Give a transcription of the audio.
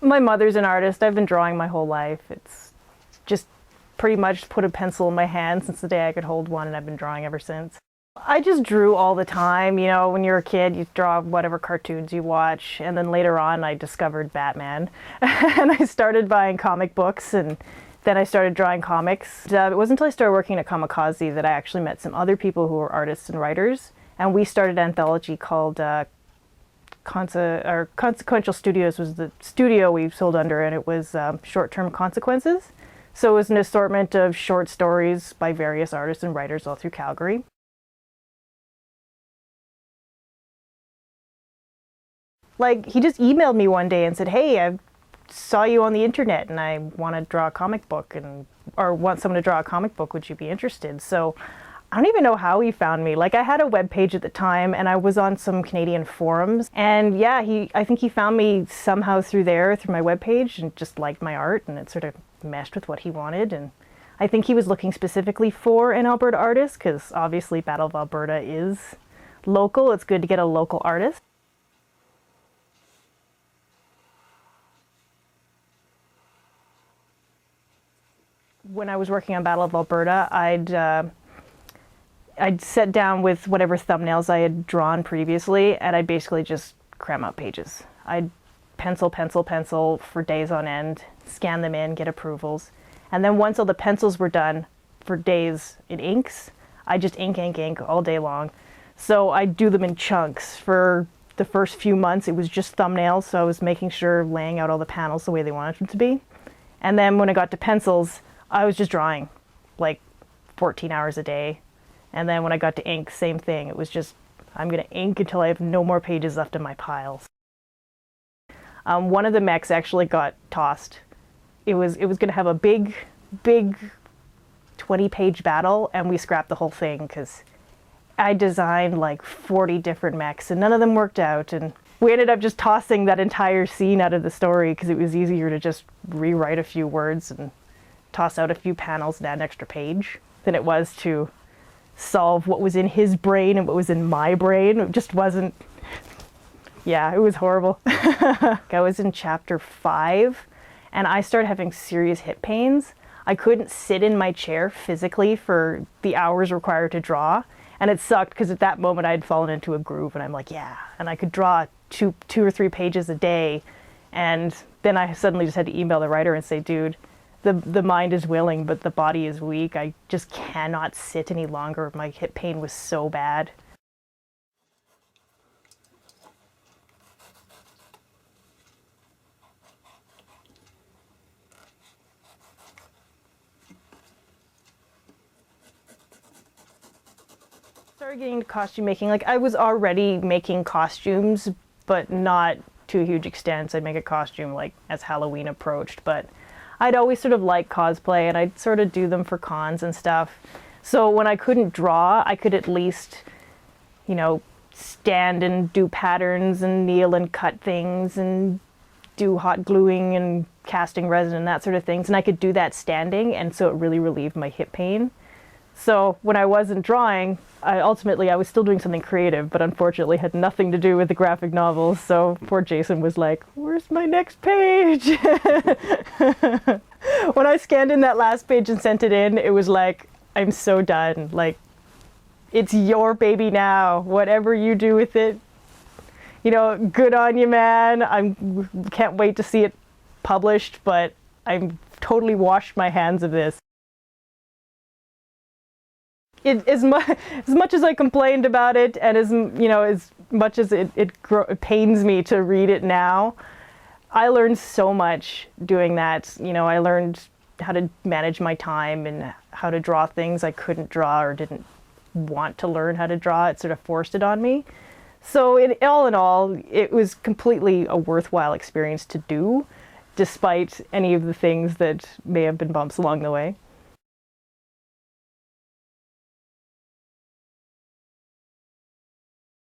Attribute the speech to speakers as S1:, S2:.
S1: My mother's an artist. I've been drawing my whole life. It's just pretty much put a pencil in my hand since the day I could hold one, and I've been drawing ever since. I just drew all the time. You know, when you're a kid, you draw whatever cartoons you watch, and then later on I discovered Batman and I started buying comic books, and then I started drawing comics. It wasn't until I started working at Kamikaze that I actually met some other people who were artists and writers, and we started an anthology called Consequential Studios was the studio we sold under, and it was Short-Term Consequences. So it was an assortment of short stories by various artists and writers all through Calgary. Like, he just emailed me one day and said, "Hey, I saw you on the internet and I want to draw a comic book, or want someone to draw a comic book. Would you be interested?" So I don't even know how he found me. Like, I had a web page at the time and I was on some Canadian forums, and yeah, I think he found me somehow through my web page, and just liked my art, and it sort of meshed with what he wanted. And I think he was looking specifically for an Alberta artist, because obviously Battle of Alberta is local. It's good to get a local artist. When I was working on Battle of Alberta, I'd sit down with whatever thumbnails I had drawn previously, and I'd basically just cram out pages. I'd pencil for days on end, scan them in, get approvals. And then once all the pencils were done for days in inks, I just ink all day long. So I'd do them in chunks. For the first few months, it was just thumbnails, so I was making sure, laying out all the panels the way they wanted them to be. And then when I got to pencils, I was just drawing like 14 hours a day. And then when I got to ink, same thing. It was just, I'm going to ink until I have no more pages left in my piles. One of the mechs actually got tossed. It was going to have a big 20-page battle, and we scrapped the whole thing because I designed like 40 different mechs and none of them worked out. And we ended up just tossing that entire scene out of the story because it was easier to just rewrite a few words and toss out a few panels and add an extra page than it was to solve what was in his brain and what was in my brain. It just wasn't, yeah, it was horrible. I was in chapter 5 and I started having serious hip pains. I couldn't sit in my chair physically for the hours required to draw, and it sucked because at that moment I had fallen into a groove, and I'm like, yeah, and I could draw two or three pages a day. And then I suddenly just had to email the writer and say, dude, the mind is willing, but the body is weak. I just cannot sit any longer. My hip pain was so bad. Started getting into costume making. Like, I was already making costumes, but not to a huge extent. I'd make a costume like as Halloween approached, but I'd always sort of liked cosplay, and I'd sort of do them for cons and stuff. So when I couldn't draw, I could at least, you know, stand and do patterns and kneel and cut things and do hot gluing and casting resin and that sort of things. And I could do that standing, and so it really relieved my hip pain. So when I wasn't drawing, I was still doing something creative, but unfortunately had nothing to do with the graphic novels. So poor Jason was like, "Where's my next page?" When I scanned in that last page and sent it in, it was like, I'm so done. Like, it's your baby now. Whatever you do with it, you know, good on you, man. Can't wait to see it published, but I'm totally washed my hands of this. As much as I complained about it, and as much as it pains me to read it now, I learned so much doing that. You know, I learned how to manage my time and how to draw things I couldn't draw or didn't want to learn how to draw. It sort of forced it on me. So all in all, it was completely a worthwhile experience to do, despite any of the things that may have been bumps along the way.